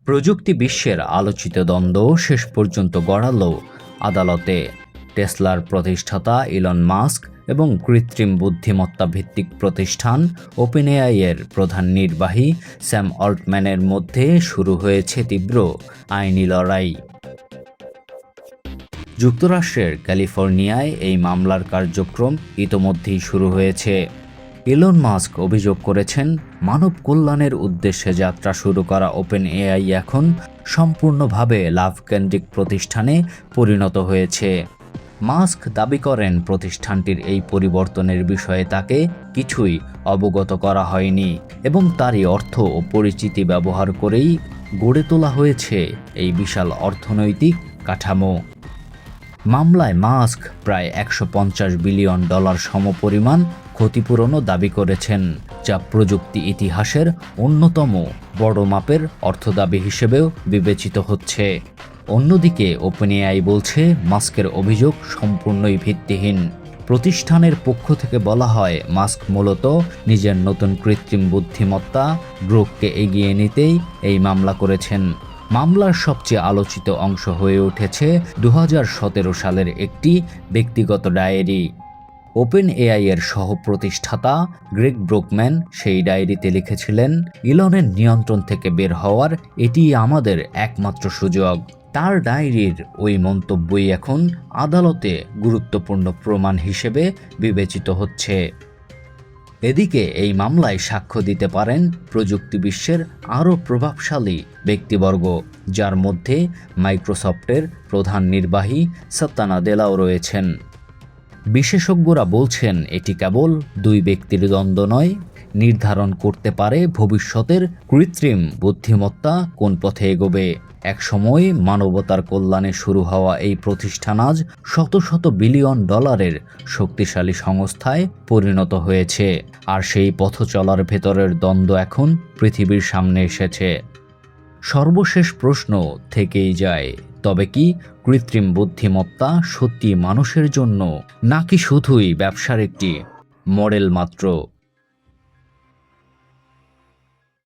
প্রযুক্তি বিশ্বের আলোচিত দ্বন্দ্ব শেষ পর্যন্ত গড়ালো আদালতে। টেসলার প্রতিষ্ঠাতা ইলন মাস্ক এবং কৃত্রিম বুদ্ধিমত্তা ভিত্তিক প্রতিষ্ঠান ওপেনএআই এর প্রধান নির্বাহী স্যাম অল্টম্যানের মধ্যে শুরু হয়েছে তীব্র আইনি লড়াই। যুক্তরাষ্ট্রের ক্যালিফোর্নিয়ায় এই মামলার কার্যক্রম ইতোমধ্যেই শুরু হয়েছে। ইলন মাস্ক অভিযোগ করেছেন, মানব কল্যাণের উদ্দেশ্যে যাত্রা শুরু করা ওপেনএআই এখন সম্পূর্ণভাবে লাভকেন্দ্রিক প্রতিষ্ঠানে পরিণত হয়েছে। মাস্ক দাবি করেন, প্রতিষ্ঠানটির এই পরিবর্তনের বিষয়ে তাকে কিছুই অবগত করা হয়নি এবং তারই অর্থ ও পরিচিতি ব্যবহার করেই গড়ে তোলা হয়েছে এই বিশাল অর্থনৈতিক কাঠামো। মামলায় মাস্ক প্রায় $150 বিলিয়ন সমপরিমাণ ক্ষতিপূরণও দাবি করেছেন, যা প্রযুক্তি ইতিহাসের অন্যতম বড় মাপের অর্থদাবি হিসেবেও বিবেচিত হচ্ছে। অন্যদিকে ওপেনএআই বলছে, মাস্কের অভিযোগ সম্পূর্ণই ভিত্তিহীন। প্রতিষ্ঠানের পক্ষ থেকে বলা হয়, মাস্ক মূলত নিজের নতুন কৃত্রিম বুদ্ধিমত্তা গ্রোককে এগিয়ে নিতেই এই মামলা করেছেন। মামলার সবচেয়ে আলোচিত অংশ হয়ে উঠেছে 2017 সালের একটি ব্যক্তিগত ডায়েরি। ওপেনএআই এর সহ-প্রতিষ্ঠাতা গ্রেগ ব্রুকম্যান সেই ডায়েরিতে লিখেছিলেন, ইলনের নিয়ন্ত্রণ থেকে বের হওয়ার এটিই আমাদের একমাত্র সুযোগ। তার ডায়েরির ওই মন্তব্যই এখন আদালতে গুরুত্বপূর্ণ প্রমাণ হিসেবে বিবেচিত হচ্ছে। এদিকে এই মামলায় সাক্ষ্য দিতে পারেন প্রযুক্তি বিশ্বের আরও প্রভাবশালী ব্যক্তিবর্গ, যার মধ্যে মাইক্রোসফটের প্রধান নির্বাহী সাত্য নাদেলাও রয়েছেন। বিশেষজ্ঞরা বলছেন, এটি কেবল দুই ব্যক্তির দ্বন্দ্ব নয়, নির্ধারণ করতে পারে ভবিষ্যতের কৃত্রিম বুদ্ধিমত্তা কোন পথে এগোবে। একসময় মানবতার কল্যাণে শুরু হওয়া এই প্রতিষ্ঠান আজ শত শত বিলিয়ন ডলারের শক্তিশালী সংস্থায় পরিণত হয়েছে, আর সেই পথ চলার ভেতরের দ্বন্দ্ব এখন পৃথিবীর সামনে এসেছে। সর্বশেষ প্রশ্ন থেকেই যায়, তবে কি কৃত্রিম বুদ্ধিমত্তা সত্যি মানুষের জন্য, নাকি শুধুই ব্যবসার একটি মডেল মাত্র?